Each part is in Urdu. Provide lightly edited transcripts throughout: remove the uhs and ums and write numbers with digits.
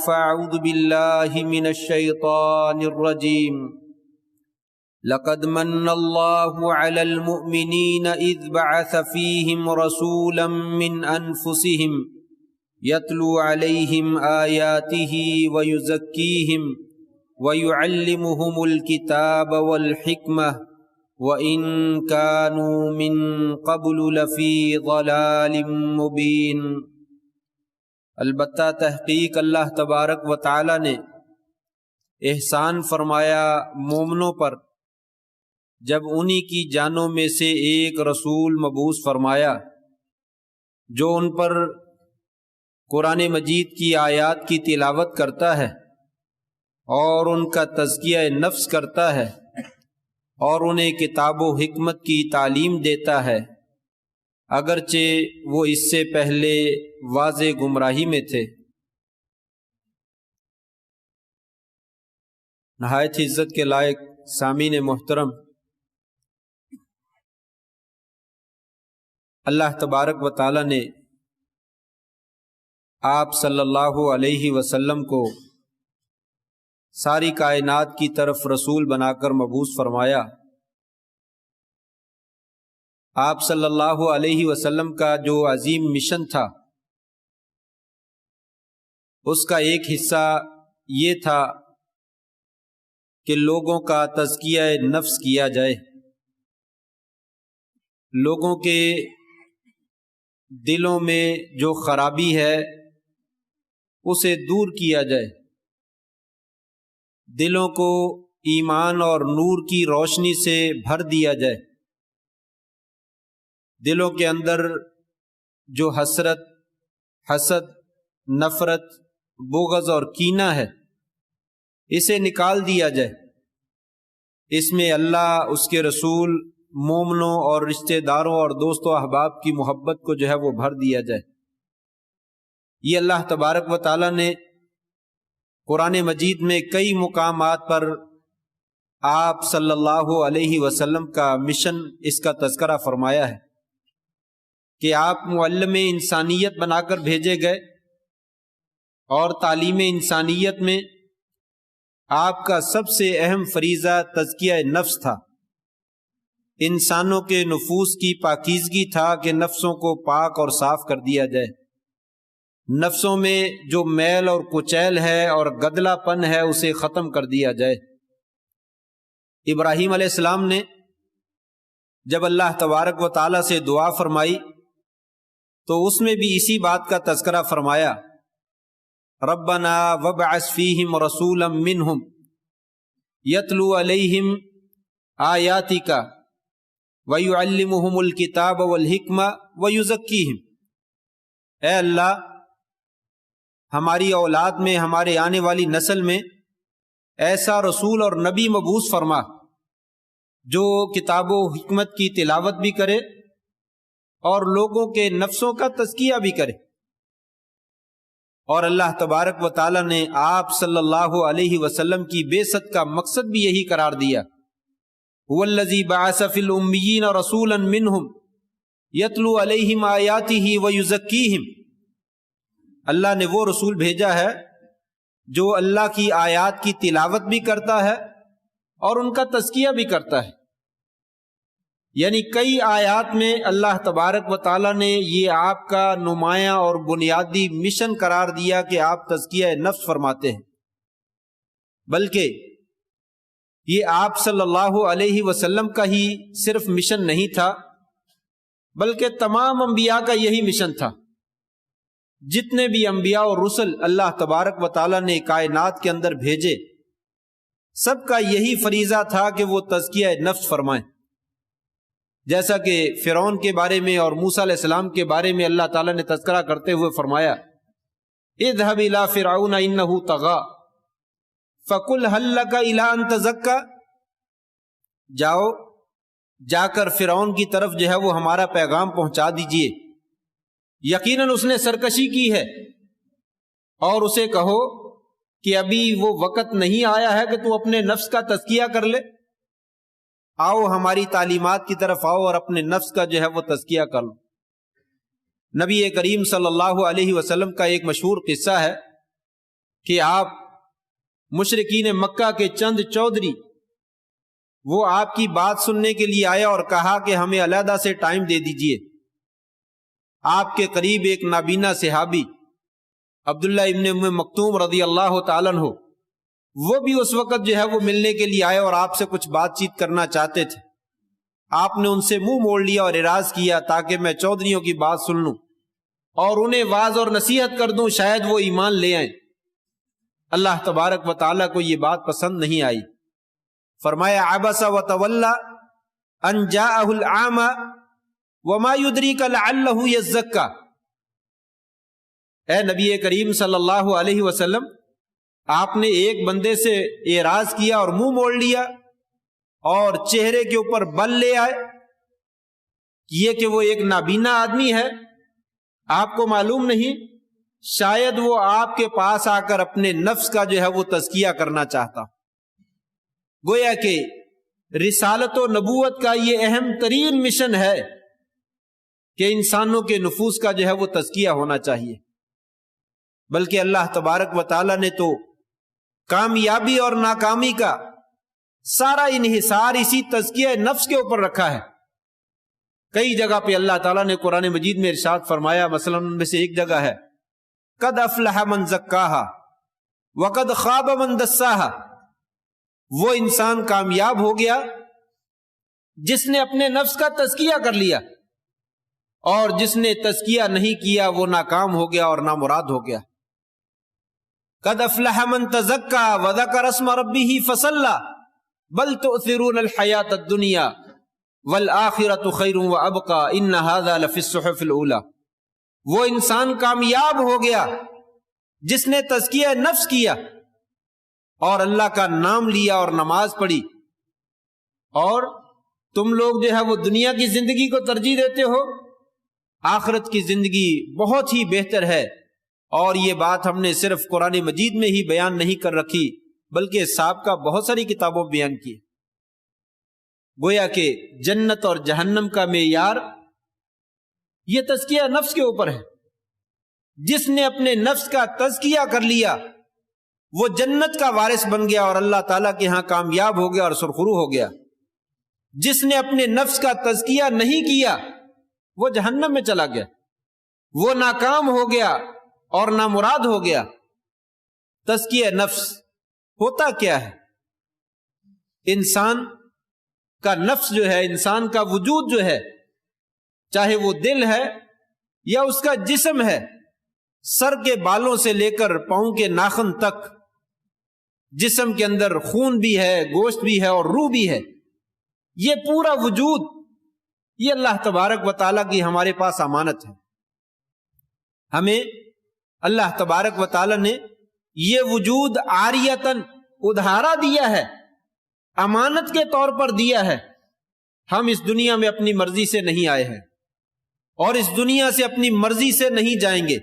فأعوذ بالله من الشيطان الرجيم لقد من الله على المؤمنين إذ بعث فيهم رسولا من أنفسهم يتلو عليهم آياته ويزكيهم ويعلمهم الكتاب والحكمة وَإِن كَانُوا مِن قَبْلُ لَفِي ضَلَالٍ مُبِينٍ۔ البتہ تحقیق اللہ تبارک و تعالی نے احسان فرمایا مومنوں پر جب انہی کی جانوں میں سے ایک رسول مبعوث فرمایا جو ان پر قرآن مجید کی آیات کی تلاوت کرتا ہے اور ان کا تزکیہ نفس کرتا ہے اور انہیں کتاب و حکمت کی تعلیم دیتا ہے، اگرچہ وہ اس سے پہلے واضح گمراہی میں تھے۔ نہایت عزت کے لائق سامعین محترم، اللہ تبارک و تعالی نے آپ صلی اللہ علیہ وسلم کو ساری کائنات کی طرف رسول بنا کر مبعوث فرمایا۔ آپ صلی اللہ علیہ وسلم کا جو عظیم مشن تھا اس کا ایک حصہ یہ تھا کہ لوگوں کا تزکیہ نفس کیا جائے، لوگوں کے دلوں میں جو خرابی ہے اسے دور کیا جائے، دلوں کو ایمان اور نور کی روشنی سے بھر دیا جائے، دلوں کے اندر جو حسرت، حسد، نفرت، بغض اور کینہ ہے اسے نکال دیا جائے، اس میں اللہ، اس کے رسول، مومنوں اور رشتہ داروں اور دوست و احباب کی محبت کو جو ہے وہ بھر دیا جائے۔ یہ اللہ تبارک و تعالی نے قرآن مجید میں کئی مقامات پر آپ صلی اللہ علیہ وسلم کا مشن، اس کا تذکرہ فرمایا ہے کہ آپ معلم انسانیت بنا کر بھیجے گئے اور تعلیم انسانیت میں آپ کا سب سے اہم فریضہ تزکیہ نفس تھا، انسانوں کے نفوس کی پاکیزگی تھا کہ نفسوں کو پاک اور صاف کر دیا جائے، نفسوں میں جو میل اور کچیل ہے اور گدلا پن ہے اسے ختم کر دیا جائے۔ ابراہیم علیہ السلام نے جب اللہ تبارک و تعالی سے دعا فرمائی تو اس میں بھی اسی بات کا تذکرہ فرمایا، ربنا وابعث فیہم رسولا منہم یتلو علیہم آیاتک ویعلمہم الکتاب والحکمہ ویزکیہم۔ اے اللہ، ہماری اولاد میں، ہمارے آنے والی نسل میں ایسا رسول اور نبی مبعوث فرما جو کتاب و حکمت کی تلاوت بھی کرے اور لوگوں کے نفسوں کا تزکیہ بھی کرے۔ اور اللہ تبارک و تعالی نے آپ صلی اللہ علیہ وسلم کی بعثت کا مقصد بھی یہی قرار دیا، هو الذی بعث فی الامیین رسولا منہم یتلو علیہم آیاتہ ویزکیہم۔ اللہ نے وہ رسول بھیجا ہے جو اللہ کی آیات کی تلاوت بھی کرتا ہے اور ان کا تزکیہ بھی کرتا ہے۔ یعنی کئی آیات میں اللہ تبارک و تعالی نے یہ آپ کا نمایاں اور بنیادی مشن قرار دیا کہ آپ تزکیہ نفس فرماتے ہیں، بلکہ یہ آپ صلی اللہ علیہ وسلم کا ہی صرف مشن نہیں تھا بلکہ تمام انبیاء کا یہی مشن تھا۔ جتنے بھی انبیاء اور رسل اللہ تبارک و تعالی نے کائنات کے اندر بھیجے، سب کا یہی فریضہ تھا کہ وہ تزکیہ نفس فرمائیں۔ جیسا کہ فرعون کے بارے میں اور موسیٰ علیہ السلام کے بارے میں اللہ تعالیٰ نے تذکرہ کرتے ہوئے فرمایا، اذهب الى فرعون انه طغى فقل هل لك الى ان تزكى۔ جاؤ، جا کر فرعون کی طرف جو ہے وہ ہمارا پیغام پہنچا دیجئے، یقیناً اس نے سرکشی کی ہے، اور اسے کہو کہ ابھی وہ وقت نہیں آیا ہے کہ تو اپنے نفس کا تزکیہ کر لے، آؤ ہماری تعلیمات کی طرف آؤ اور اپنے نفس کا جو ہے وہ تزکیہ کر لو۔ نبی کریم صلی اللہ علیہ وسلم کا ایک مشہور قصہ ہے کہ آپ مشرکین مکہ کے چند چودھری وہ آپ کی بات سننے کے لیے آیا اور کہا کہ ہمیں علیحدہ سے ٹائم دے دیجئے۔ آپ کے قریب ایک نابینا صحابی عبداللہ ابن ام مکتوم رضی اللہ تعالیٰ عنہ وہ بھی اس وقت جو ہے وہ ملنے کے لیے آئے اور آپ سے کچھ بات چیت کرنا چاہتے تھے۔ آپ نے ان سے منہ موڑ لیا اور اعراض کیا تاکہ میں چودھریوں کی بات سن لوں اور انہیں واعظ اور نصیحت کر دوں، شاید وہ ایمان لے آئیں۔ اللہ تبارک و تعالیٰ کو یہ بات پسند نہیں آئی۔ فرمایا عبس وتولی ان جاءہ العامی وما یدریک لعلہ یزکی۔ اے نبی کریم صلی اللہ علیہ وسلم، آپ نے ایک بندے سے اعراض کیا اور منہ موڑ لیا اور چہرے کے اوپر بل لے آئے یہ کہ وہ ایک نابینا آدمی ہے، آپ کو معلوم نہیں شاید وہ آپ کے پاس آ کر اپنے نفس کا جو ہے وہ تزکیہ کرنا چاہتا۔ گویا کہ رسالت و نبوت کا یہ اہم ترین مشن ہے کہ انسانوں کے نفوس کا جو ہے وہ تزکیہ ہونا چاہیے، بلکہ اللہ تبارک و تعالیٰ نے تو کامیابی اور ناکامی کا سارا انحصار اسی تزکیہ نفس کے اوپر رکھا ہے۔ کئی جگہ پہ اللہ تعالیٰ نے قرآن مجید میں ارشاد فرمایا، مثلا ان میں سے ایک جگہ ہے قد افلح من زکاہا وقد خاب من دساہا۔ وہ انسان کامیاب ہو گیا جس نے اپنے نفس کا تزکیہ کر لیا، اور جس نے تزکیہ نہیں کیا وہ ناکام ہو گیا اور نامراد ہو گیا۔ قد افلح من تزکا وذکر اسم ربہ فصلی بل تؤثرون الحیاۃ الدنیا والآخرۃ خیر وابقی ان ھذا لفی الصحف الاولی۔ وہ انسان کامیاب ہو گیا جس نے تزکیہ نفس کیا اور اللہ کا نام لیا اور نماز پڑھی، اور تم لوگ جو ہے وہ دنیا کی زندگی کو ترجیح دیتے ہو، آخرت کی زندگی بہت ہی بہتر ہے۔ اور یہ بات ہم نے صرف قرآن مجید میں ہی بیان نہیں کر رکھی بلکہ سابقہ بہت ساری کتابوں بیان کی۔ گویا کہ جنت اور جہنم کا معیار یہ تزکیہ نفس کے اوپر ہے۔ جس نے اپنے نفس کا تزکیہ کر لیا وہ جنت کا وارث بن گیا اور اللہ تعالیٰ کے ہاں کامیاب ہو گیا اور سرخرو ہو گیا۔ جس نے اپنے نفس کا تزکیہ نہیں کیا وہ جہنم میں چلا گیا، وہ ناکام ہو گیا اور نامراد ہو گیا۔ تزکیہ نفس ہوتا کیا ہے؟ انسان کا نفس جو ہے، انسان کا وجود جو ہے، چاہے وہ دل ہے یا اس کا جسم ہے، سر کے بالوں سے لے کر پاؤں کے ناخن تک جسم کے اندر خون بھی ہے، گوشت بھی ہے اور روح بھی ہے، یہ پورا وجود یہ اللہ تبارک و تعالیٰ کی ہمارے پاس امانت ہے۔ ہمیں اللہ تبارک و تعالیٰ نے یہ وجود عاریتاً ادھارا دیا ہے، امانت کے طور پر دیا ہے۔ ہم اس دنیا میں اپنی مرضی سے نہیں آئے ہیں اور اس دنیا سے اپنی مرضی سے نہیں جائیں گے۔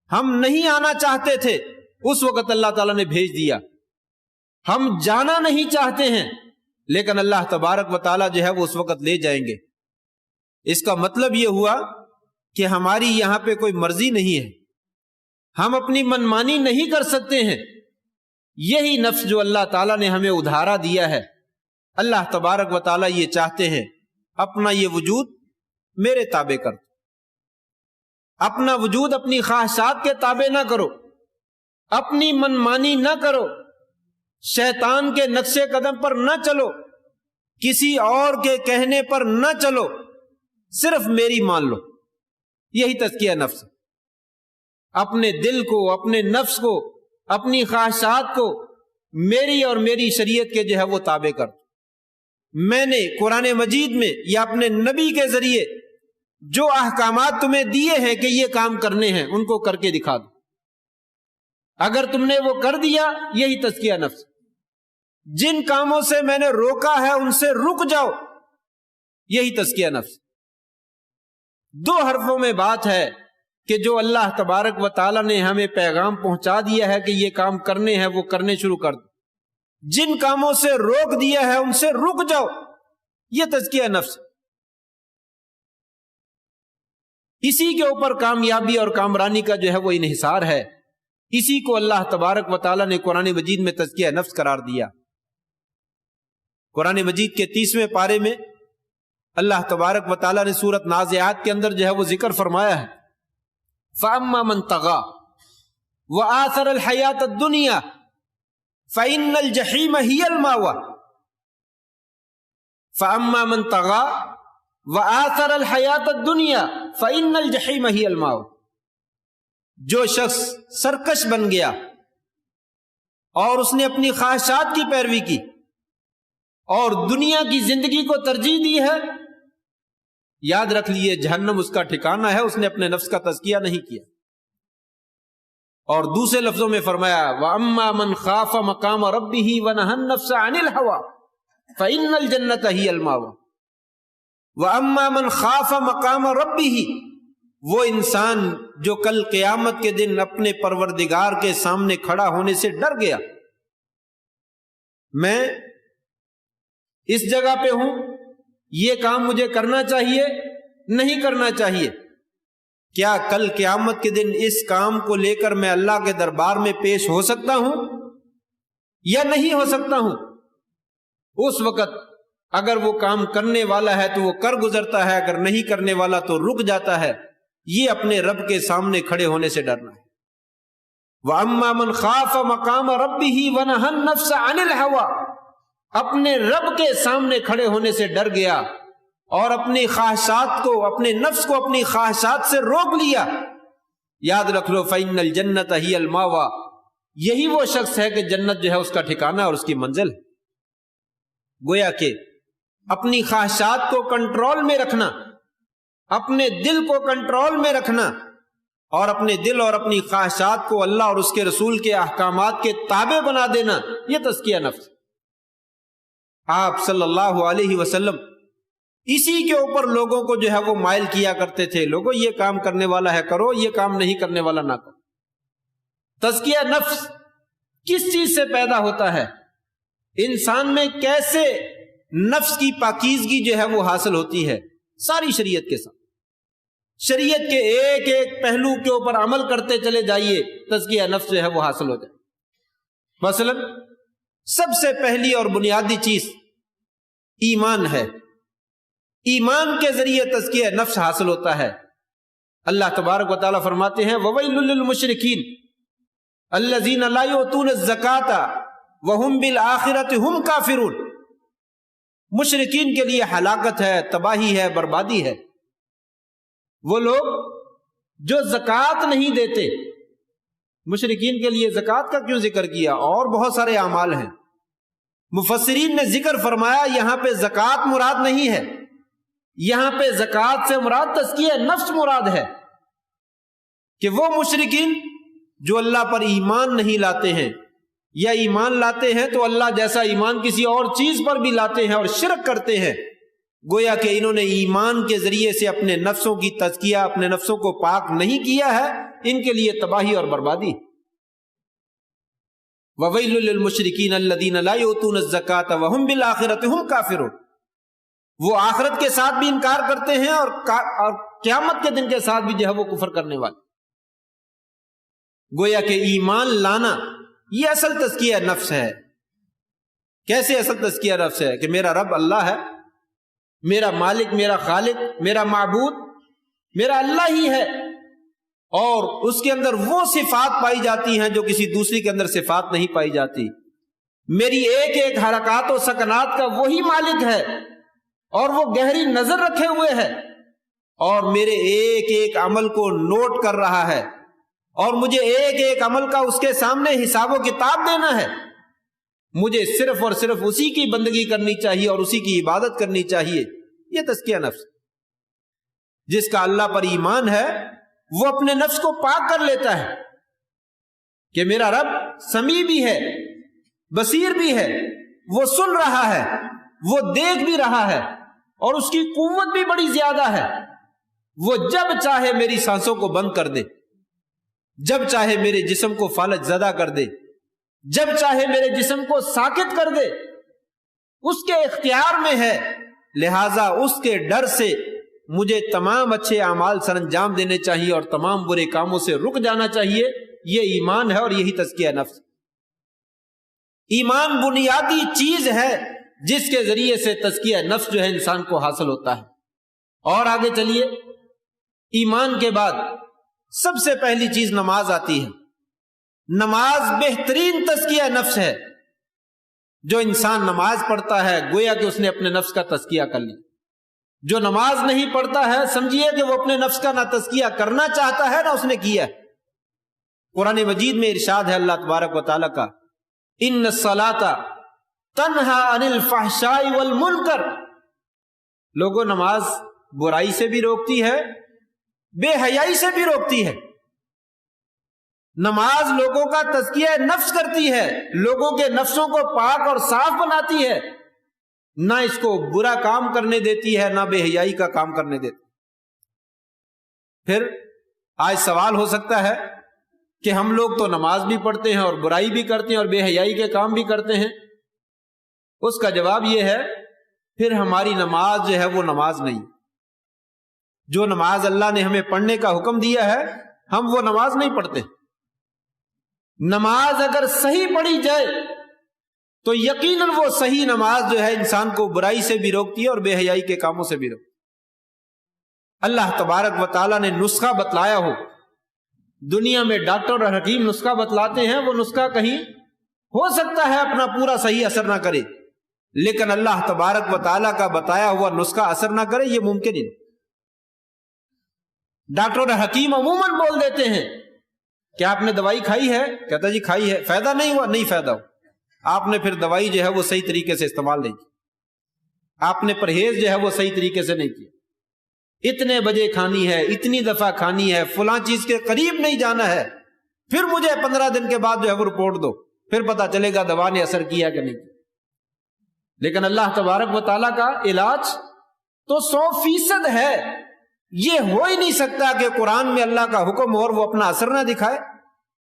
ہم نہیں آنا چاہتے تھے، اس وقت اللہ تعالیٰ نے بھیج دیا۔ ہم جانا نہیں چاہتے ہیں لیکن اللہ تبارک و تعالیٰ جو ہے وہ اس وقت لے جائیں گے۔ اس کا مطلب یہ ہوا کہ ہماری یہاں پہ کوئی مرضی نہیں ہے، ہم اپنی منمانی نہیں کر سکتے ہیں۔ یہی نفس جو اللہ تعالیٰ نے ہمیں ادھارا دیا ہے، اللہ تبارک و تعالیٰ یہ چاہتے ہیں اپنا یہ وجود میرے تابع کر، اپنا وجود اپنی خواہشات کے تابع نہ کرو، اپنی منمانی نہ کرو، شیطان کے نقش قدم پر نہ چلو، کسی اور کے کہنے پر نہ چلو، صرف میری مان لو۔ یہی تزکیہ نفس، اپنے دل کو، اپنے نفس کو، اپنی خواہشات کو میری اور میری شریعت کے جو ہے وہ تابع کر۔ میں نے قرآن مجید میں یا اپنے نبی کے ذریعے جو احکامات تمہیں دیے ہیں کہ یہ کام کرنے ہیں ان کو کر کے دکھا دو۔ اگر تم نے وہ کر دیا یہی تزکیہ نفس۔ جن کاموں سے میں نے روکا ہے ان سے رک جاؤ، یہی تزکیہ نفس۔ دو حرفوں میں بات ہے کہ جو اللہ تبارک و تعالیٰ نے ہمیں پیغام پہنچا دیا ہے کہ یہ کام کرنے ہیں وہ کرنے شروع کر دو، جن کاموں سے روک دیا ہے ان سے رک جاؤ، یہ تزکیہ نفس۔ اسی کے اوپر کامیابی اور کامرانی کا جو ہے وہ انحصار ہے، اسی کو اللہ تبارک و تعالیٰ نے قرآن مجید میں تزکیہ نفس قرار دیا۔ قرآن مجید کے 30ویں پارے میں اللہ تبارک و تعالیٰ نے سورۃ نازعات کے اندر جو ہے وہ ذکر فرمایا ہے، فَأَمَّا مَن طَغَىٰ وَآثَرَ الْحَيَاةَ الدُّنْيَا فَإِنَّ الْجَحِيمَ هِيَ الْمَأْوَىٰ۔ فَأَمَّا مَن طَغَىٰ وَآثَرَ الْحَيَاةَ الدُّنْيَا فَإِنَّ الْجَحِيمَ هِيَ الْمَأْوَىٰ۔ جو شخص سرکش بن گیا اور اس نے اپنی خواہشات کی پیروی کی اور دنیا کی زندگی کو ترجیح دی ہے، یاد رکھ لیے جہنم اس کا ٹھکانہ ہے، اس نے اپنے نفس کا تزکیہ نہیں کیا۔ اور دوسرے لفظوں میں فرمایا وَأَمَّا مَنْ خَافَ مَقَامَ رَبِّهِ وَنَهَى النَّفْسَ عَنِ الْهَوَىٰ فَإِنَّ الْجَنَّةَ هِيَ الْمَأْوَىٰ۔ وَأَمَّا مَنْ خَافَ مَقَامَ رَبِّهِ، وہ انسان جو کل قیامت کے دن اپنے پروردگار کے سامنے کھڑا ہونے سے ڈر گیا، میں اس جگہ پہ ہوں، یہ کام مجھے کرنا چاہیے نہیں کرنا چاہیے، کیا کل قیامت کے دن اس کام کو لے کر میں اللہ کے دربار میں پیش ہو سکتا ہوں یا نہیں ہو سکتا ہوں؟ اس وقت اگر وہ کام کرنے والا ہے تو وہ کر گزرتا ہے، اگر نہیں کرنے والا تو رک جاتا ہے۔ یہ اپنے رب کے سامنے کھڑے ہونے سے ڈرنا ہے۔ وَأَمَّا مَنْ خَافَ مَقَامَ رَبِّهِ وَنَهَى النَّفْسَ عَنِ الْهَوَىٰ، اپنے رب کے سامنے کھڑے ہونے سے ڈر گیا اور اپنی خواہشات کو، اپنے نفس کو اپنی خواہشات سے روک لیا، یاد رکھ لو فَإِنَّ الْجَنَّةَ هِيَ الْمَأْوَىٰ، یہی وہ شخص ہے کہ جنت جو ہے اس کا ٹھکانہ اور اس کی منزل ہے۔ گویا کہ اپنی خواہشات کو کنٹرول میں رکھنا، اپنے دل کو کنٹرول میں رکھنا اور اپنے دل اور اپنی خواہشات کو اللہ اور اس کے رسول کے احکامات کے تابع بنا دینا، یہ تزکیہ نفس۔ آپ صلی اللہ علیہ وسلم اسی کے اوپر لوگوں کو جو ہے وہ مائل کیا کرتے تھے، لوگوں یہ کام کرنے والا ہے کرو، یہ کام نہیں کرنے والا نہ کرو۔ تزکیہ نفس کس چیز سے پیدا ہوتا ہے؟ انسان میں کیسے نفس کی پاکیزگی جو ہے وہ حاصل ہوتی ہے؟ ساری شریعت کے ساتھ، شریعت کے ایک ایک پہلو کے اوپر عمل کرتے چلے جائیے، تزکیہ نفس جو ہے وہ حاصل ہو جائے۔ مثلا سب سے پہلی اور بنیادی چیز ایمان ہے، ایمان کے ذریعے تزکیہ نفس حاصل ہوتا ہے۔ اللہ تبارک و تعالیٰ فرماتے ہیں وَوَيْلٌ لِّلْمُشْرِكِينَ الَّذِينَ لَا يُؤْتُونَ الزَّكَاةَ وَهُمْ بِالْآخِرَةِ هُمْ كَافِرُونَ، مشرکین کے لیے ہلاکت ہے، تباہی ہے، بربادی ہے۔ وہ لوگ جو زکوٰۃ نہیں دیتے، مشرکین کے لیے زکوٰۃ کا کیوں ذکر کیا؟ اور بہت سارے اعمال ہیں۔ مفسرین نے ذکر فرمایا یہاں پہ زکوٰۃ مراد نہیں ہے، یہاں پہ زکوٰۃ سے مراد تزکیہ نفس مراد ہے، کہ وہ مشرکین جو اللہ پر ایمان نہیں لاتے ہیں یا ایمان لاتے ہیں تو اللہ جیسا ایمان کسی اور چیز پر بھی لاتے ہیں اور شرک کرتے ہیں، گویا کہ انہوں نے ایمان کے ذریعے سے اپنے نفسوں کی تزکیہ، اپنے نفسوں کو پاک نہیں کیا ہے، ان کے لیے تباہی اور بربادی۔ وَوَيْلٌ لِّلْمُشْرِكِينَ الَّذِينَ لَا يُؤْتُونَ الزَّكَاةَ وَهُمْ بِالْآخِرَةِ هُمْ كَافِرُونَ، وہ آخرت کے ساتھ بھی انکار کرتے ہیں اور قیامت کے دن کے ساتھ بھی جو ہے وہ کفر کرنے والے۔ گویا کہ ایمان لانا یہ اصل تزکیہ نفس ہے۔ کیسے اصل تزکیہ نفس ہے؟ کہ میرا رب اللہ ہے، میرا مالک، میرا خالق، میرا معبود میرا اللہ ہی ہے، اور اس کے اندر وہ صفات پائی جاتی ہیں جو کسی دوسری کے اندر صفات نہیں پائی جاتی۔ میری ایک ایک حرکات و سکنات کا وہی مالک ہے اور وہ گہری نظر رکھے ہوئے ہے اور میرے ایک ایک عمل کو نوٹ کر رہا ہے اور مجھے ایک ایک عمل کا اس کے سامنے حساب و کتاب دینا ہے۔ مجھے صرف اور صرف اسی کی بندگی کرنی چاہیے اور اسی کی عبادت کرنی چاہیے۔ یہ تزکیہ نفس۔ جس کا اللہ پر ایمان ہے وہ اپنے نفس کو پاک کر لیتا ہے کہ میرا رب سمیع بھی ہے، بصیر بھی ہے، وہ سن رہا ہے، وہ دیکھ بھی رہا ہے اور اس کی قوت بھی بڑی زیادہ ہے۔ وہ جب چاہے میری سانسوں کو بند کر دے، جب چاہے میرے جسم کو فالج زدہ کر دے، جب چاہے میرے جسم کو ساکت کر دے، اس کے اختیار میں ہے۔ لہٰذا اس کے ڈر سے مجھے تمام اچھے اعمال سر انجام دینے چاہیے اور تمام برے کاموں سے رک جانا چاہیے یہ ایمان ہے اور یہی تزکیہ نفس۔ ایمان بنیادی چیز ہے جس کے ذریعے سے تزکیہ نفس جو ہے انسان کو حاصل ہوتا ہے۔ اور آگے چلیے، ایمان کے بعد سب سے پہلی چیز نماز آتی ہے۔ نماز بہترین تزکیہ نفس ہے۔ جو انسان نماز پڑھتا ہے گویا کہ اس نے اپنے نفس کا تزکیہ کر لیا۔ جو نماز نہیں پڑھتا ہے سمجھیے کہ وہ اپنے نفس کا نہ تزکیہ کرنا چاہتا ہے نہ اس نے کیا ہے۔ قرآن مجید میں ارشاد ہے اللہ تبارک و تعالیٰ کا، ان الصلاۃ تنہا عن الفحشاء والمنکر، لوگوں نماز برائی سے بھی روکتی ہے، بے حیائی سے بھی روکتی ہے۔ نماز لوگوں کا تزکیہ نفس کرتی ہے، لوگوں کے نفسوں کو پاک اور صاف بناتی ہے، نہ اس کو برا کام کرنے دیتی ہے، نہ بے حیائی کا کام کرنے دیتی۔ پھر آج سوال ہو سکتا ہے کہ ہم لوگ تو نماز بھی پڑھتے ہیں اور برائی بھی کرتے ہیں اور بے حیائی کے کام بھی کرتے ہیں۔ اس کا جواب یہ ہے، پھر ہماری نماز جو ہے وہ نماز نہیں۔ جو نماز اللہ نے ہمیں پڑھنے کا حکم دیا ہے ہم وہ نماز نہیں پڑھتے۔ نماز اگر صحیح پڑھی جائے تو یقیناً وہ صحیح نماز جو ہے انسان کو برائی سے بھی روکتی ہے اور بے حیائی کے کاموں سے بھی روکتی ہے۔ اللہ تبارک و تعالیٰ نے نسخہ بتلایا ہو، دنیا میں ڈاکٹر اور حکیم نسخہ بتلاتے ہیں، وہ نسخہ کہیں ہو سکتا ہے اپنا پورا صحیح اثر نہ کرے، لیکن اللہ تبارک و تعالیٰ کا بتایا ہوا نسخہ اثر نہ کرے یہ ممکن نہیں۔ ڈاکٹر اور حکیم عموماً بول دیتے ہیں کہ آپ نے دوائی کھائی ہے، کہتا جی کھائی ہے، فائدہ نہیں ہوا، نہیں فائدہ ہوا، آپ نے پھر دوائی جو ہے وہ صحیح طریقے سے استعمال نہیں کی، آپ نے پرہیز جو ہے وہ صحیح طریقے سے نہیں کیا، اتنے بجے کھانی ہے، اتنی دفعہ کھانی ہے، فلاں چیز کے قریب نہیں جانا ہے، پھر مجھے 15 دن کے بعد جو ہے وہ رپورٹ دو، پھر پتا چلے گا دوا نے اثر کیا کہ نہیں کیا۔ لیکن اللہ تبارک و تعالیٰ کا علاج تو 100% ہے۔ یہ ہو ہی نہیں سکتا کہ قرآن میں اللہ کا حکم ہو اور وہ اپنا اثر نہ دکھائے۔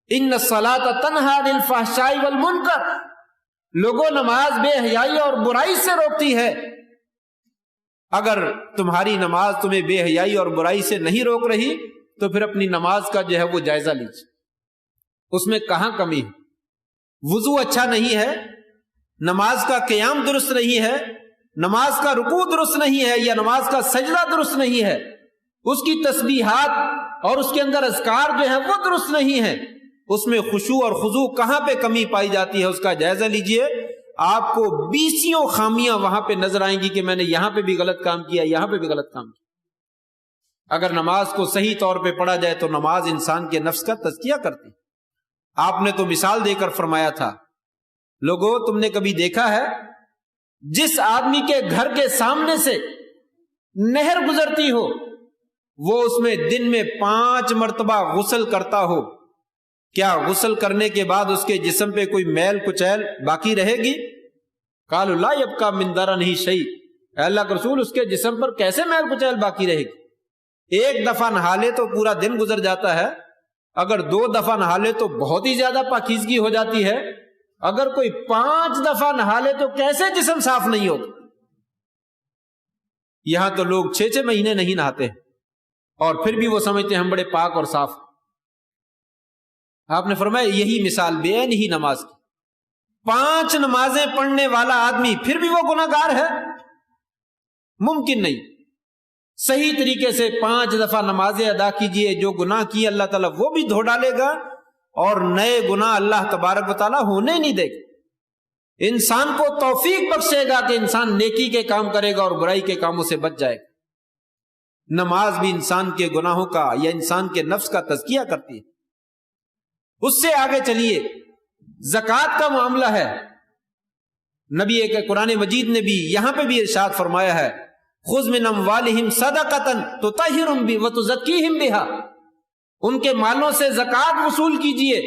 ان الصلاۃ تنہا عن الفحشاء والمنکر، لوگوں نماز بے حیائی اور برائی سے روکتی ہے۔ اگر تمہاری نماز تمہیں بے حیائی اور برائی سے نہیں روک رہی تو پھر اپنی نماز کا جو ہے وہ جائزہ لیجیے، اس میں کہاں کمی ہے۔ وضو اچھا نہیں ہے، نماز کا قیام درست نہیں ہے، نماز کا رکوع درست نہیں ہے، یا نماز کا سجدہ درست نہیں ہے، اس کی تسبیحات اور اس کے اندر اذکار جو ہیں وہ درست نہیں ہیں، اس میں خشوع اور خضوع کہاں پہ کمی پائی جاتی ہے، اس کا جائزہ لیجئے۔ آپ کو 20 خامیاں وہاں پہ نظر آئیں گی کہ میں نے یہاں پہ بھی غلط کام کیا، یہاں پہ بھی غلط کام کیا۔ اگر نماز کو صحیح طور پہ پڑھا جائے تو نماز انسان کے نفس کا تزکیہ کرتی۔ آپ نے تو مثال دے کر فرمایا تھا، لوگوں تم نے کبھی دیکھا ہے جس آدمی کے گھر کے سامنے سے نہر گزرتی ہو وہ اس میں دن میں 5 مرتبہ غسل کرتا ہو، کیا غسل کرنے کے بعد اس کے جسم پہ کوئی میل کچیل باقی رہے گی؟ قالوا لا یبقی من درنہ شیء، اے اللہ کے رسول اس کے جسم پر کیسے میل کچیل باقی رہے گی؟ ایک دفعہ نہا لے تو پورا دن گزر جاتا ہے، اگر 2 دفعہ نہا لے تو بہت ہی زیادہ پاکیزگی ہو جاتی ہے، اگر کوئی 5 دفعہ نہا لے تو کیسے جسم صاف نہیں ہوتا؟ یہاں تو لوگ 6 مہینے نہیں نہاتے اور پھر بھی وہ سمجھتے ہیں ہم بڑے پاک اور صاف۔ آپ نے فرمایا یہی مثال بے نہیں نماز کی، 5 نمازیں پڑھنے والا آدمی پھر بھی وہ گناہگار ہے؟ ممکن نہیں۔ صحیح طریقے سے 5 دفعہ نمازیں ادا کیجئے، جو گناہ کیے اللہ تعالیٰ وہ بھی دھو ڈالے گا اور نئے گناہ اللہ تبارک و تعالیٰ ہونے نہیں دے گا۔ انسان کو توفیق بخشے گا کہ انسان نیکی کے کام کرے گا اور برائی کے کاموں سے بچ جائے گا۔ نماز بھی انسان کے گناہوں کا یا انسان کے نفس کا تزکیہ کرتی ہے۔ اس سے آگے چلیے، زکوٰۃ کا معاملہ ہے، نبی کے قرآن مجید نے بھی یہاں پہ بھی ارشاد فرمایا ہے، خذ من اموالہم صدقۃ تطہرہم وتزکیہم بہا، ان کے مالوں سے زکوٰۃ وصول کیجئے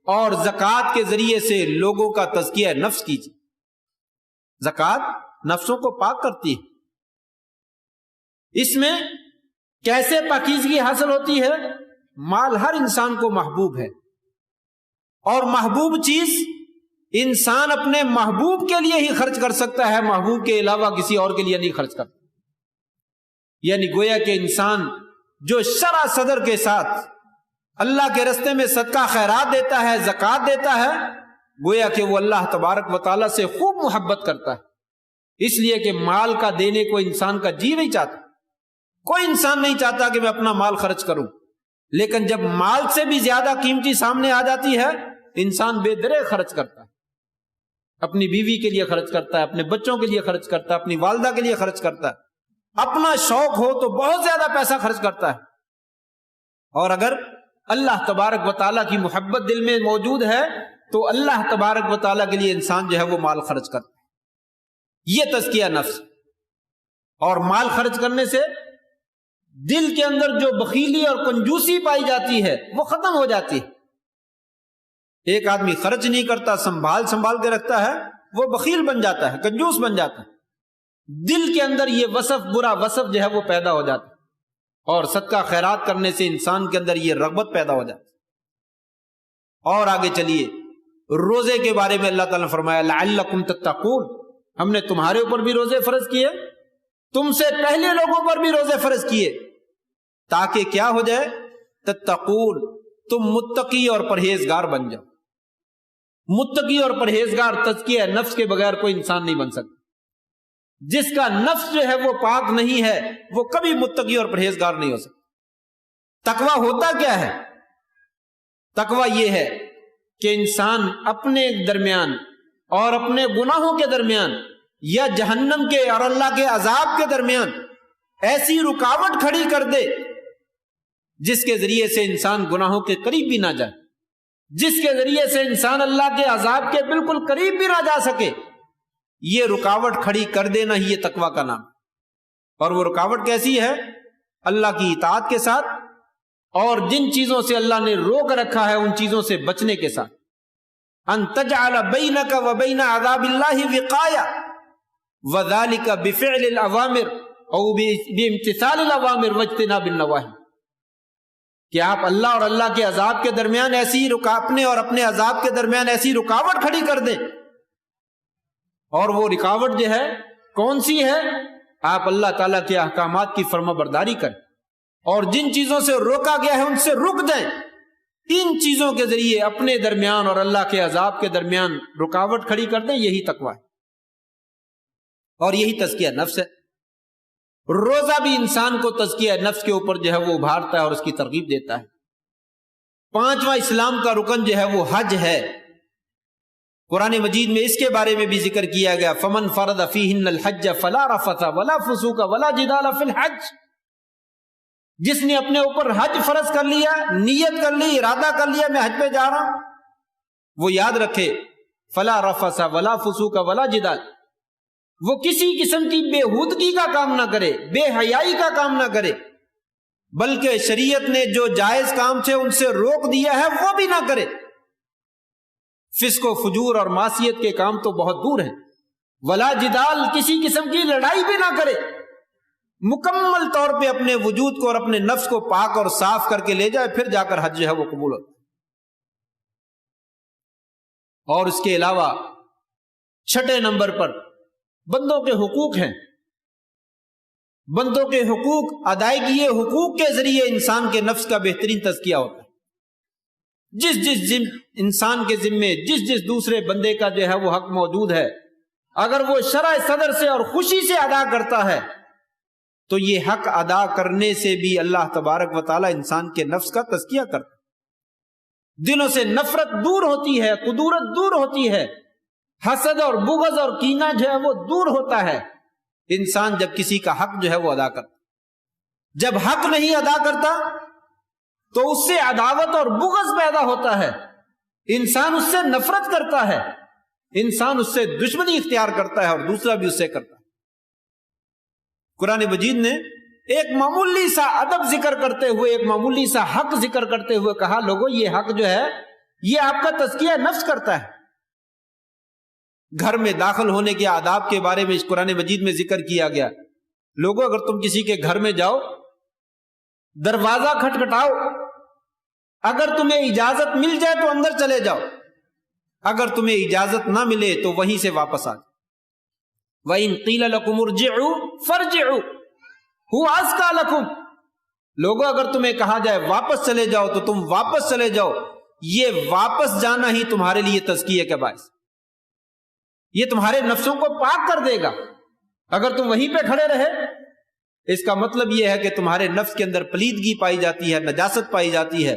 اور زکوٰۃ کے ذریعے سے لوگوں کا تزکیہ نفس کیجئے۔ زکوٰۃ نفسوں کو پاک کرتی ہے۔ اس میں کیسے پاکیزگی حاصل ہوتی ہے؟ مال ہر انسان کو محبوب ہے، اور محبوب چیز انسان اپنے محبوب کے لیے ہی خرچ کر سکتا ہے، محبوب کے علاوہ کسی اور کے لیے نہیں خرچ کرتا۔ یعنی گویا کہ انسان جو شرع صدر کے ساتھ اللہ کے راستے میں صدقہ خیرات دیتا ہے، زکوٰۃ دیتا ہے، گویا کہ وہ اللہ تبارک و تعالیٰ سے خوب محبت کرتا ہے، اس لیے کہ مال کا دینے کو انسان کا جی نہیں چاہتا۔ کوئی انسان نہیں چاہتا کہ میں اپنا مال خرچ کروں، لیکن جب مال سے بھی زیادہ قیمتی سامنے آ جاتی ہے، انسان بے درے خرچ کرتا ہے، اپنی بیوی کے لیے خرچ کرتا ہے، اپنے بچوں کے لیے خرچ کرتا ہے، اپنی والدہ کے لیے خرچ کرتا ہے، اپنا شوق ہو تو بہت زیادہ پیسہ خرچ کرتا ہے۔ اور اگر اللہ تبارک و تعالیٰ کی محبت دل میں موجود ہے تو اللہ تبارک و تعالیٰ کے لیے انسان جو ہے وہ مال خرچ کرتا ہے۔ یہ تزکیہ نفس، اور مال خرچ کرنے سے دل کے اندر جو بخیلی اور کنجوسی پائی جاتی ہے وہ ختم ہو جاتی ہے۔ ایک آدمی خرچ نہیں کرتا، سنبھال کے رکھتا ہے، وہ بخیل بن جاتا ہے، کنجوس بن جاتا ہے، دل کے اندر یہ وصف، برا وصف جو ہے وہ پیدا ہو جاتا ہے، اور صدقہ خیرات کرنے سے انسان کے اندر یہ رغبت پیدا ہو جاتی ہے۔ اور آگے چلیے، روزے کے بارے میں اللہ تعالیٰ نے فرمایا لعلکم تتقون، ہم نے تمہارے اوپر بھی روزے فرض کیے، تم سے پہلے لوگوں پر بھی روزے فرض کیے، تاکہ کیا ہو جائے؟ تتقون، تم متقی اور پرہیزگار بن جاؤ۔ متقی اور پرہیزگار تزکیہ نفس کے بغیر کوئی انسان نہیں بن سکتا۔ جس کا نفس جو ہے وہ پاک نہیں ہے وہ کبھی متقی اور پرہیزگار نہیں ہو سکتا۔ تقویٰ ہوتا کیا ہے؟ تقویٰ یہ ہے کہ انسان اپنے درمیان اور اپنے گناہوں کے درمیان یا جہنم کے اور اللہ کے عذاب کے درمیان ایسی رکاوٹ کھڑی کر دے جس کے ذریعے سے انسان گناہوں کے قریب بھی نہ جائے، جس کے ذریعے سے انسان اللہ کے عذاب کے بالکل قریب بھی نہ جا سکے۔ یہ رکاوٹ کھڑی کر دینا ہی یہ تقویٰ کا نام۔ اور وہ رکاوٹ کیسی ہے؟ اللہ کی اطاعت کے ساتھ، اور جن چیزوں سے اللہ نے روک رکھا ہے ان چیزوں سے بچنے کے ساتھ۔ ان تجعل بینک و بین عذاب اللہ وقایا وذالک بفعل الاوامر او بامتثال الاوامر واجتناب النواہی، کہ آپ اللہ اور اللہ کے عذاب کے درمیان ایسی اپنے اور اپنے عذاب کے درمیان ایسی رکاوٹ کھڑی کر دیں۔ اور وہ رکاوٹ جو ہے کون سی ہے؟ آپ اللہ تعالیٰ کے احکامات کی فرما برداری کریں، اور جن چیزوں سے روکا گیا ہے ان سے رک جائیں۔ تین چیزوں کے ذریعے اپنے درمیان اور اللہ کے عذاب کے درمیان رکاوٹ کھڑی کر دیں، یہی تقویٰ ہے اور یہی تزکیہ نفس ہے۔ روزہ بھی انسان کو تزکیہ نفس کے اوپر جو ہے وہ ابھارتا ہے اور اس کی ترغیب دیتا ہے۔ پانچواں اسلام کا رکن جو ہے وہ حج ہے۔ قرآن مجید میں اس کے بارے میں بھی ذکر کیا گیا، فمن فرض فیہن الحج فلا رفث ولا فسوق ولا جدال فی الحج، جس نے اپنے اوپر حج فرض کر لیا، نیت کر لی، ارادہ کر لیا میں حج پہ جا رہا ہوں، وہ یاد رکھے فلا رفث ولا فسوق ولا جدال، وہ کسی قسم کی بےہودگی کا کام نہ کرے، بے حیائی کا کام نہ کرے، بلکہ شریعت نے جو جائز کام تھے ان سے روک دیا ہے وہ بھی نہ کرے۔ فسق و فجور اور معصیت کے کام تو بہت دور ہیں۔ ولا جدال، کسی قسم کی لڑائی بھی نہ کرے، مکمل طور پہ اپنے وجود کو اور اپنے نفس کو پاک اور صاف کر کے لے جائے، پھر جا کر حج جو ہے وہ قبول ہوتا ہے۔ اور اس کے علاوہ چھٹے نمبر پر بندوں کے حقوق ہیں۔ بندوں کے حقوق ادائیگی حقوق کے ذریعے انسان کے نفس کا بہترین تزکیہ ہوتا ہے۔ جس انسان کے ذمے جس دوسرے بندے کا جو ہے وہ حق موجود ہے، اگر وہ شرح صدر سے اور خوشی سے ادا کرتا ہے تو یہ حق ادا کرنے سے بھی اللہ تبارک و تعالی انسان کے نفس کا تزکیہ کرتا ہے۔ دلوں سے نفرت دور ہوتی ہے، کدورت دور ہوتی ہے، حسد اور بغض اور کینہ جو ہے وہ دور ہوتا ہے۔ انسان جب کسی کا حق جو ہے وہ ادا کرتا، جب حق نہیں ادا کرتا تو اس سے عداوت اور بغض پیدا ہوتا ہے، انسان اس سے نفرت کرتا ہے، انسان اس سے دشمنی اختیار کرتا ہے اور دوسرا بھی اس سے کرتا ہے۔ قرآن مجید نے ایک معمولی سا ادب ذکر کرتے ہوئے، ایک معمولی سا حق ذکر کرتے ہوئے کہا، لوگوں یہ حق جو ہے یہ آپ کا تزکیہ نفس کرتا ہے۔ گھر میں داخل ہونے کے آداب کے بارے میں اس قرآن مجید میں ذکر کیا گیا۔ لوگوں اگر تم کسی کے گھر میں جاؤ، دروازہ کھٹکھٹاؤ، اگر تمہیں اجازت مل جائے تو اندر چلے جاؤ، اگر تمہیں اجازت نہ ملے تو وہیں سے واپس آ جاؤ۔ وَإِن قِيلَ لَكُمُ ارْجِعُوا فَارْجِعُوا هُوَ أَزْكَىٰ لَكُمْ، لوگوں اگر تمہیں کہا جائے واپس چلے جاؤ تو تم واپس چلے جاؤ، یہ واپس جانا ہی تمہارے لیے تزکیہ کا باعث، یہ تمہارے نفسوں کو پاک کر دے گا۔ اگر تم وہیں پہ کھڑے رہے، اس کا مطلب یہ ہے کہ تمہارے نفس کے اندر پلیدگی پائی جاتی ہے، نجاست پائی جاتی ہے،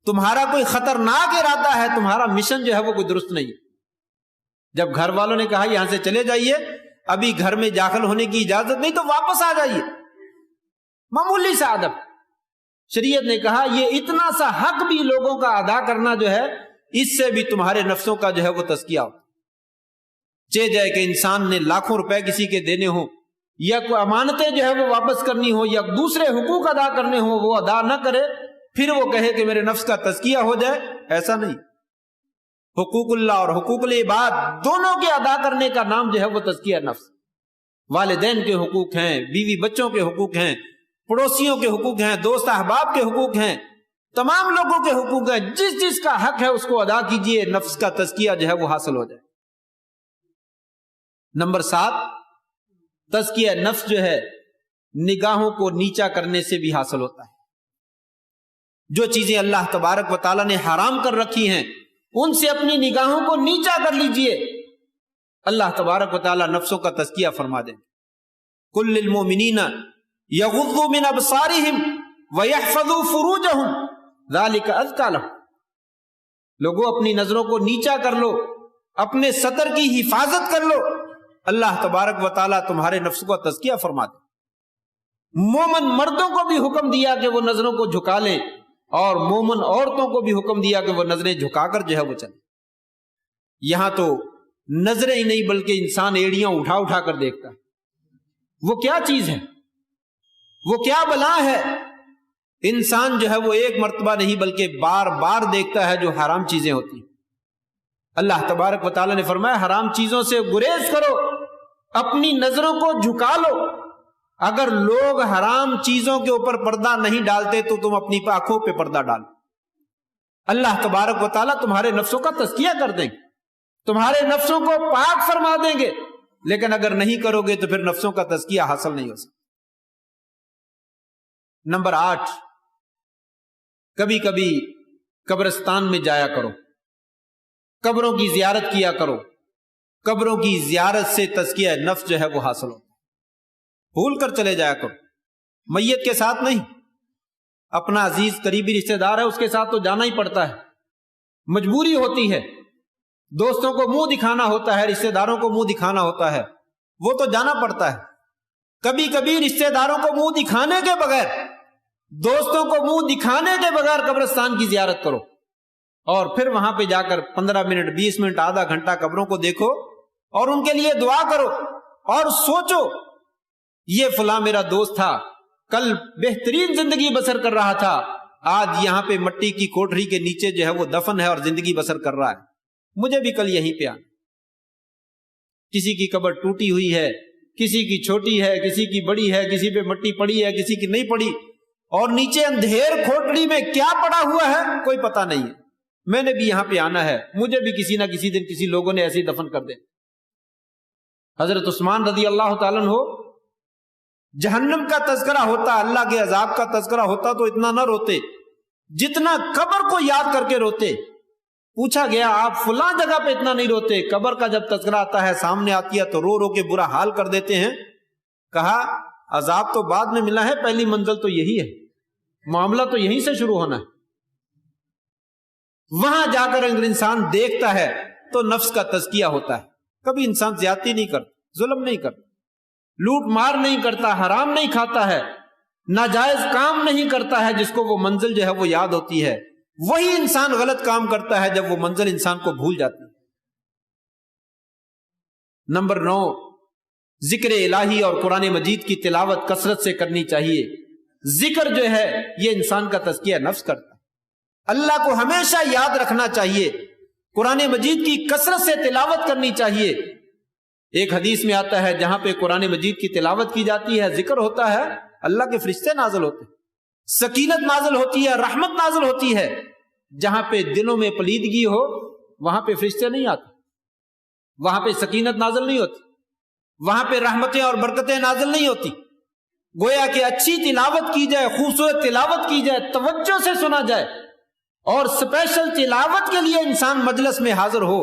تمہارا کوئی خطرناک ارادہ ہے، تمہارا مشن جو ہے وہ کوئی درست نہیں ہے۔ جب گھر والوں نے کہا یہاں سے چلے جائیے، ابھی گھر میں داخل ہونے کی اجازت نہیں، تو واپس آ جائیے، معمولی سا ادب۔ شریعت نے کہا یہ اتنا سا حق بھی لوگوں کا ادا کرنا جو ہے، اس سے بھی تمہارے نفسوں کا جو ہے وہ تزکیہ ہو۔ چہ جائے کہ انسان نے لاکھوں روپے کسی کے دینے ہوں، یا کوئی امانتیں جو ہے وہ واپس کرنی ہو، یا دوسرے حقوق ادا کرنے ہوں، وہ ادا نہ کرے، پھر وہ کہے کہ میرے نفس کا تزکیہ ہو جائے، ایسا نہیں۔ حقوق اللہ اور حقوق العباد دونوں کے ادا کرنے کا نام جو ہے وہ تزکیہ نفس۔ والدین کے حقوق ہیں، بیوی بچوں کے حقوق ہیں، پڑوسیوں کے حقوق ہیں، دوست احباب کے حقوق ہیں، تمام لوگوں کے حقوق ہیں، جس جس کا حق ہے اس کو ادا کیجئے، نفس کا تزکیہ جو ہے وہ حاصل ہو جائے۔ نمبر 7، تزکیہ نفس جو ہے نگاہوں کو نیچا کرنے سے بھی حاصل ہوتا ہے۔ جو چیزیں اللہ تبارک و تعالیٰ نے حرام کر رکھی ہیں، ان سے اپنی نگاہوں کو نیچا کر لیجئے، اللہ تبارک و تعالیٰ نفسوں کا تزکیہ فرما دیں۔ قل للمؤمنین یغضوا من ابصارہم ویحفظوا فروجہم ذلک ازکی لہم۔ لوگوں اپنی نظروں کو نیچا کر لو، اپنے سطر کی حفاظت کر لو، اللہ تبارک و تعالیٰ تمہارے نفس کو تزکیہ فرما دے۔ مومن مردوں کو بھی حکم دیا کہ وہ نظروں کو جھکا لیں، اور مومن عورتوں کو بھی حکم دیا کہ وہ نظریں جھکا کر جو ہے وہ چلیں۔ یہاں تو نظریں ہی نہیں بلکہ انسان ایڑیاں اٹھا اٹھا کر دیکھتا ہے۔ وہ کیا چیز ہے، وہ کیا بلا ہے؟ انسان جو ہے وہ ایک مرتبہ نہیں بلکہ بار بار دیکھتا ہے جو حرام چیزیں ہوتی ہیں۔ اللہ تبارک و تعالیٰ نے فرمایا حرام چیزوں سے گریز کرو، اپنی نظروں کو جھکا لو۔ اگر لوگ حرام چیزوں کے اوپر پردہ نہیں ڈالتے تو تم اپنی آنکھوں پہ پردہ ڈالو۔ اللہ تبارک و تعالیٰ تمہارے نفسوں کا تزکیہ کر دیں گے، تمہارے نفسوں کو پاک فرما دیں گے، لیکن اگر نہیں کرو گے تو پھر نفسوں کا تزکیہ حاصل نہیں ہو سکتا۔ نمبر 8، کبھی کبھی قبرستان میں جایا کرو، قبروں کی زیارت کیا کرو۔ قبروں کی زیارت سے تزکیہ نفس جو ہے وہ حاصل ہو۔ بھول کر چلے جایا کرو، میت کے ساتھ نہیں۔ اپنا عزیز قریبی رشتہ دار ہے، اس کے ساتھ تو جانا ہی پڑتا ہے، مجبوری ہوتی ہے، دوستوں کو منہ دکھانا ہوتا ہے، رشتہ داروں کو منہ دکھانا ہوتا ہے، وہ تو جانا پڑتا ہے۔ کبھی کبھی رشتہ داروں کو منہ دکھانے کے بغیر، دوستوں کو منہ دکھانے کے بغیر قبرستان کی زیارت کرو، اور پھر وہاں پہ جا کر 15 منٹ 20 منٹ آدھا گھنٹہ قبروں کو دیکھو اور ان کے لیے دعا کرو، اور سوچو یہ فلاں میرا دوست تھا، کل بہترین زندگی بسر کر رہا تھا، آج یہاں پہ مٹی کی کوٹری کے نیچے جو ہے وہ دفن ہے اور زندگی بسر کر رہا ہے، مجھے بھی کل یہیں پہ آنا۔ کسی کی قبر ٹوٹی ہوئی ہے، کسی کی چھوٹی ہے، کسی کی بڑی ہے، کسی پہ مٹی پڑی ہے، کسی کی نہیں پڑی، اور نیچے اندھیر کھوٹڑی میں کیا پڑا ہوا ہے کوئی پتہ نہیں ہے۔ میں نے بھی یہاں پہ آنا ہے، مجھے بھی کسی نہ کسی دن کسی لوگوں نے ایسے ہی دفن کر دے۔ حضرت عثمان رضی اللہ تعالیٰ عنہ، جہنم کا تذکرہ ہوتا، اللہ کے عذاب کا تذکرہ ہوتا تو اتنا نہ روتے جتنا قبر کو یاد کر کے روتے۔ پوچھا گیا آپ فلاں جگہ پہ اتنا نہیں روتے، قبر کا جب تذکرہ آتا ہے سامنے آتی ہے تو رو رو کے برا حال کر دیتے ہیں؟ کہا عذاب تو بعد میں ملا ہے، پہلی منزل تو یہی ہے، معاملہ تو یہیں سے شروع ہونا ہے۔ وہاں جا کر اگر انسان دیکھتا ہے تو نفس کا تزکیہ ہوتا ہے۔ کبھی انسان زیادتی نہیں کرتا، ظلم نہیں کرتا، لوٹ مار نہیں کرتا، حرام نہیں کھاتا ہے، ناجائز کام نہیں کرتا ہے، جس کو وہ منزل جو ہے وہ یاد ہوتی ہے۔ وہی انسان غلط کام کرتا ہے جب وہ منزل انسان کو بھول جاتی ہے۔ نمبر 9، ذکر الہی اور قرآن مجید کی تلاوت کثرت سے کرنی چاہیے۔ ذکر جو ہے یہ انسان کا تزکیہ نفس کرتا ہے، اللہ کو ہمیشہ یاد رکھنا چاہیے، قرآن مجید کی کثرت سے تلاوت کرنی چاہیے۔ ایک حدیث میں آتا ہے جہاں پہ قرآن مجید کی تلاوت کی جاتی ہے، ذکر ہوتا ہے، اللہ کے فرشتے نازل ہوتے ہیں، سکینت نازل ہوتی ہے، رحمت نازل ہوتی ہے۔ جہاں پہ دلوں میں پلیدگی ہو وہاں پہ فرشتے نہیں آتے، وہاں پہ سکینت نازل نہیں ہوتی، وہاں پہ رحمتیں اور برکتیں نازل نہیں ہوتی۔ گویا کہ اچھی تلاوت کی جائے، خوبصورت تلاوت کی جائے، توجہ سے سنا جائے، اور سپیشل تلاوت کے لیے انسان مجلس میں حاضر ہو،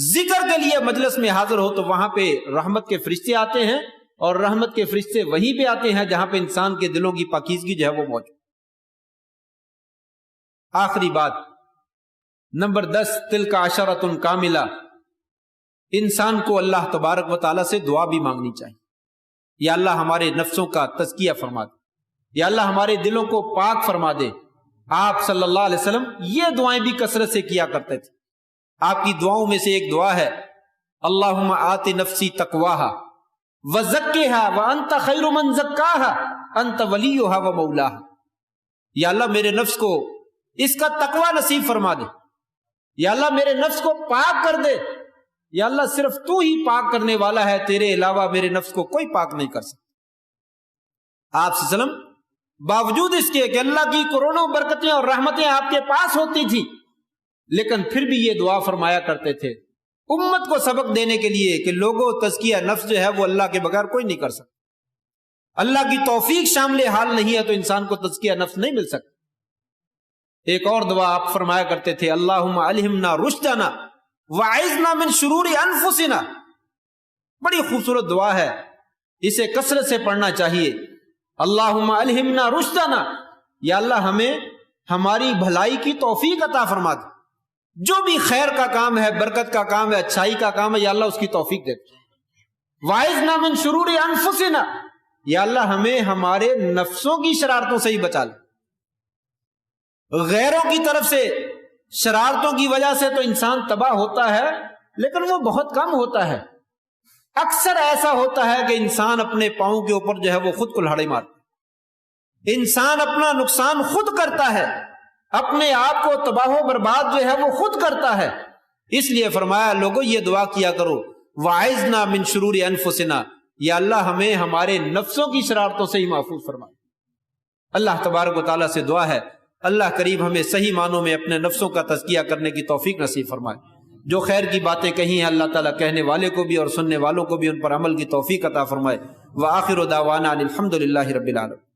ذکر کے لیے مجلس میں حاضر ہو، تو وہاں پہ رحمت کے فرشتے آتے ہیں، اور رحمت کے فرشتے وہیں پہ آتے ہیں جہاں پہ انسان کے دلوں کی پاکیزگی جو ہے وہ موجود۔ آخری بات نمبر 10، تلک عشرۃ کاملہ، انسان کو اللہ تبارک و تعالیٰ سے دعا بھی مانگنی چاہیے۔ یا اللہ ہمارے نفسوں کا تزکیہ فرما دے، یا اللہ ہمارے دلوں کو پاک فرما دے۔ آپ صلی اللہ علیہ وسلم یہ دعائیں بھی کثرت سے کیا کرتے تھے۔ آپ کی دعاؤں میں سے ایک دعا ہے، اللہم آت نفسی تقواہا وزکھا وانت خیر من زکاہا انت ولیہا ومولاہا، یا اللہ میرے نفس کو اس کا تقوی نصیب فرما دے، یا اللہ میرے نفس کو پاک کر دے، یا اللہ صرف تو ہی پاک کرنے والا ہے، تیرے علاوہ میرے نفس کو کوئی پاک نہیں کر سکتا۔ آپ صلی اللہ علیہ وسلم باوجود اس کے کہ اللہ کی کروڑوں برکتیں اور رحمتیں آپ کے پاس ہوتی تھی، لیکن پھر بھی یہ دعا فرمایا کرتے تھے امت کو سبق دینے کے لیے کہ لوگوں، تزکیہ نفس جو ہے وہ اللہ کے بغیر کوئی نہیں کر سکتا۔ اللہ کی توفیق شامل حال نہیں ہے تو انسان کو تزکیہ نفس نہیں مل سکتا۔ ایک اور دعا آپ فرمایا کرتے تھے، اللہم الہمنا رشدنا وعذنا من شرور انفسنا، بڑی خوبصورت دعا ہے، اسے کثرت سے پڑھنا چاہیے۔ اللہم الہمنا رشدنا، یا اللہ ہمیں ہماری بھلائی کی توفیق عطا فرما دے، جو بھی خیر کا کام ہے، برکت کا کام ہے، اچھائی کا کام ہے، یا اللہ اس کی توفیق دے۔ وعذنا من شرور انفسنا، یا اللہ ہمیں ہمارے نفسوں کی شرارتوں سے ہی بچا لے۔ غیروں کی طرف سے شرارتوں کی وجہ سے تو انسان تباہ ہوتا ہے، لیکن وہ بہت کم ہوتا ہے۔ اکثر ایسا ہوتا ہے کہ انسان اپنے پاؤں کے اوپر جو ہے وہ خود کلہاڑی مارتا ہے، انسان اپنا نقصان خود کرتا ہے، اپنے آپ کو تباہ و برباد جو ہے وہ خود کرتا ہے۔ اس لیے فرمایا لوگوں یہ دعا کیا کرو، وعذنا من شرور انفسنا، یا اللہ ہمیں ہمارے نفسوں کی شرارتوں سے ہی محفوظ فرمائے۔ اللہ تبارک و تعالیٰ سے دعا ہے اللہ قریب ہمیں صحیح معنوں میں اپنے نفسوں کا تزکیہ کرنے کی توفیق نصیب فرمائے۔ جو خیر کی باتیں کہی ہیں اللہ تعالیٰ کہنے والے کو بھی اور سننے والوں کو بھی ان پر عمل کی توفیق عطا فرمائے۔ وآخر دعوانا الحمد للہ رب العالمین۔